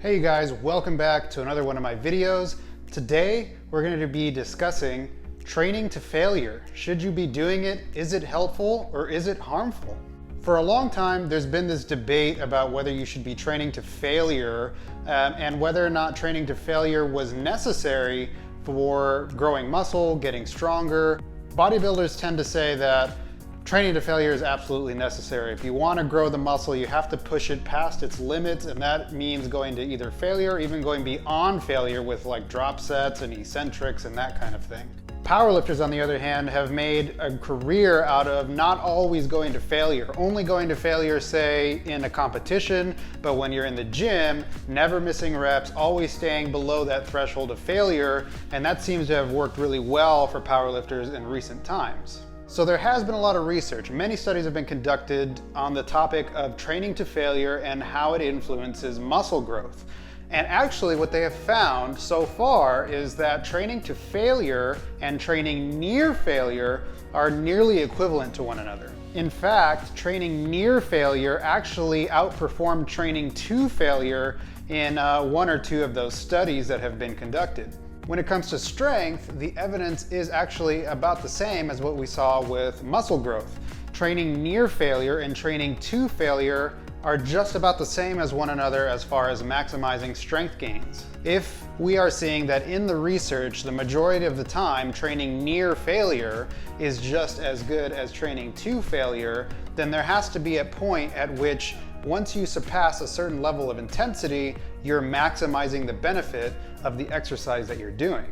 Hey you guys, welcome back to another one of my videos. Today we're going to be discussing training to failure. Should you be doing it? Is it helpful or is it harmful? For a long time there's been this debate about whether you should be training to failure and whether or not training to failure was necessary for growing muscle, getting stronger. Bodybuilders tend to say that training to failure is absolutely necessary. If you want to grow the muscle, you have to push it past its limits, and that means going to either failure or even going beyond failure with like drop sets and eccentrics and that kind of thing. Powerlifters, on the other hand, have made a career out of not always going to failure, only going to failure, say, in a competition, but when you're in the gym, never missing reps, always staying below that threshold of failure, and that seems to have worked really well for powerlifters in recent times. So there has been a lot of research. Many studies have been conducted on the topic of training to failure and how it influences muscle growth. And actually what they have found so far is that training to failure and training near failure are nearly equivalent to one another. In fact, training near failure actually outperformed training to failure in one or two of those studies that have been conducted. When it comes to strength, the evidence is actually about the same as what we saw with muscle growth. Training near failure and training to failure are just about the same as one another as far as maximizing strength gains. If we are seeing that in the research, the majority of the time training near failure is just as good as training to failure, then there has to be a point at which once you surpass a certain level of intensity, you're maximizing the benefit of the exercise that you're doing.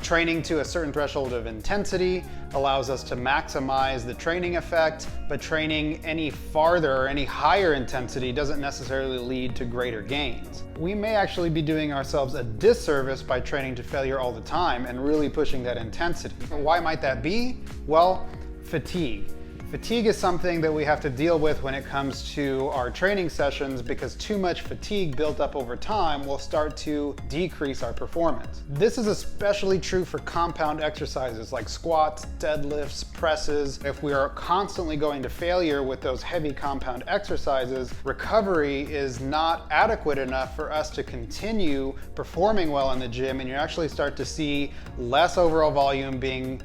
Training to a certain threshold of intensity allows us to maximize the training effect, but training any farther or any higher intensity doesn't necessarily lead to greater gains. We may actually be doing ourselves a disservice by training to failure all the time and really pushing that intensity. Why might that be? Well, fatigue. Fatigue is something that we have to deal with when it comes to our training sessions because too much fatigue built up over time will start to decrease our performance. This is especially true for compound exercises like squats, deadlifts, presses. If we are constantly going to failure with those heavy compound exercises, recovery is not adequate enough for us to continue performing well in the gym, and you actually start to see less overall volume being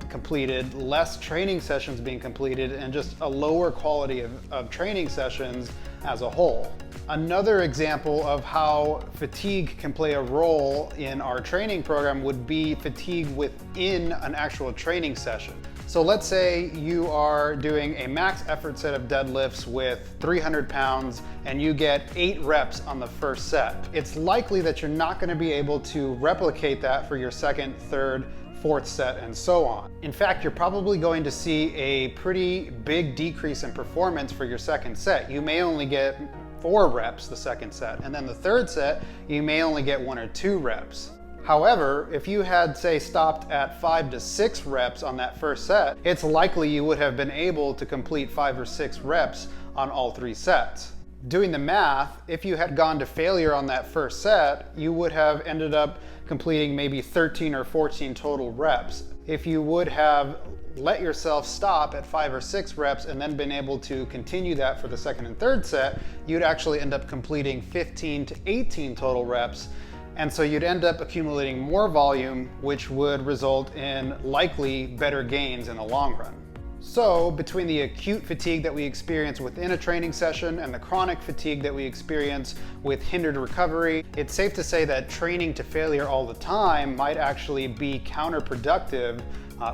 completed, less training sessions being completed, and just a lower quality of training sessions as a whole. Another example of how fatigue can play a role in our training program would be fatigue within an actual training session. So let's say you are doing a max effort set of deadlifts with 300 pounds and you get 8 reps on the first set. It's likely that you're not going to be able to replicate that for your second, third, fourth set, and so on. In fact, you're probably going to see a pretty big decrease in performance for your second set. You may only get 4 reps the second set, and then the third set, you may only get 1 or 2 reps. However, if you had, say, stopped at 5 to 6 reps on that first set, it's likely you would have been able to complete 5 or 6 reps on all 3 sets. Doing the math, if you had gone to failure on that first set, you would have ended up completing maybe 13 or 14 total reps. If you would have let yourself stop at 5 or 6 reps and then been able to continue that for the second and third set, you'd actually end up completing 15 to 18 total reps. And so you'd end up accumulating more volume, which would result in likely better gains in the long run. So between the acute fatigue that we experience within a training session and the chronic fatigue that we experience with hindered recovery, it's safe to say that training to failure all the time might actually be counterproductive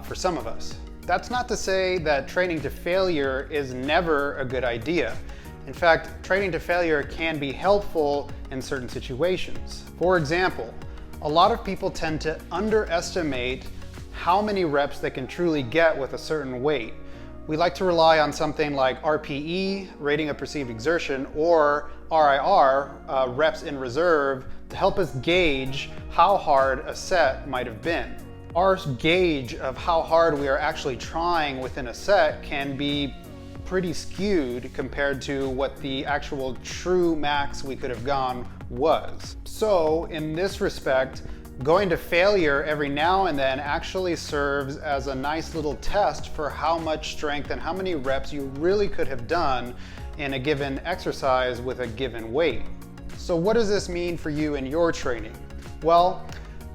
for some of us. That's not to say that training to failure is never a good idea. In fact, training to failure can be helpful in certain situations. For example, a lot of people tend to underestimate how many reps they can truly get with a certain weight. We like to rely on something like RPE, rating of perceived exertion, or RIR, reps in reserve, to help us gauge how hard a set might have been. Our gauge of how hard we are actually trying within a set can be pretty skewed compared to what the actual true max we could have gone was. So in this respect, going to failure every now and then actually serves as a nice little test for how much strength and how many reps you really could have done in a given exercise with a given weight. So what does this mean for you in your training? Well,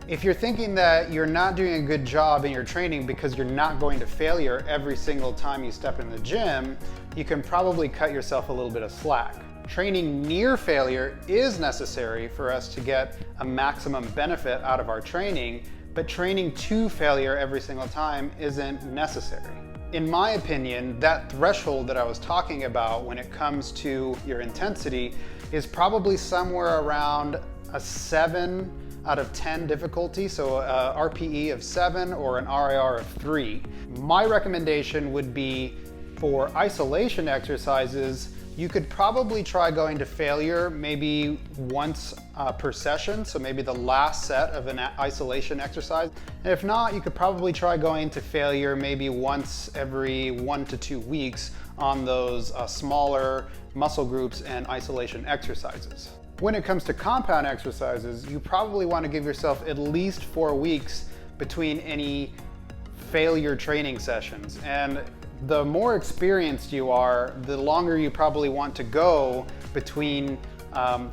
if you're thinking that you're not doing a good job in your training because you're not going to failure every single time you step in the gym, you can probably cut yourself a little bit of slack. Training near failure is necessary for us to get a maximum benefit out of our training, but training to failure every single time isn't necessary. In my opinion, that threshold that I was talking about when it comes to your intensity is probably somewhere around a 7 out of 10 difficulty, so a RPE of 7 or an RIR of 3. My recommendation would be for isolation exercises, you could probably try going to failure maybe once per session, so maybe the last set of an isolation exercise. And if not, you could probably try going to failure maybe once every 1 to 2 weeks on those smaller muscle groups and isolation exercises. When it comes to compound exercises, you probably want to give yourself at least 4 weeks between any failure training sessions. And the more experienced you are, the longer you probably want to go between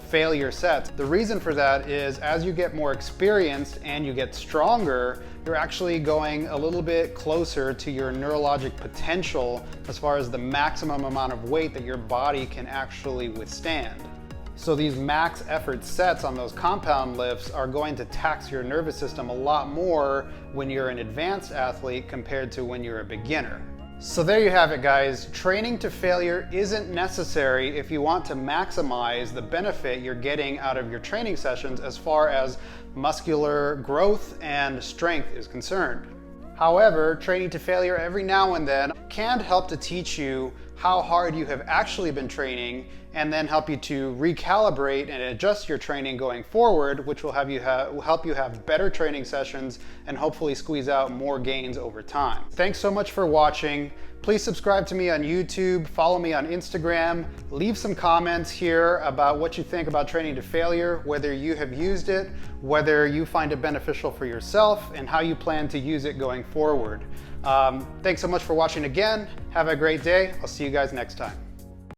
failure sets. The reason for that is as you get more experienced and you get stronger, you're actually going a little bit closer to your neurologic potential as far as the maximum amount of weight that your body can actually withstand. So these max effort sets on those compound lifts are going to tax your nervous system a lot more when you're an advanced athlete compared to when you're a beginner. So there you have it, guys. Training to failure isn't necessary if you want to maximize the benefit you're getting out of your training sessions as far as muscular growth and strength is concerned. However, training to failure every now and then can help to teach you how hard you have actually been training and then help you to recalibrate and adjust your training going forward, which will help you have better training sessions and hopefully squeeze out more gains over time. Thanks so much for watching. Please subscribe to me on YouTube, follow me on Instagram, leave some comments here about what you think about training to failure, whether you have used it, whether you find it beneficial for yourself, and how you plan to use it going forward. Thanks so much for watching again. Have a great day. I'll see you guys next time.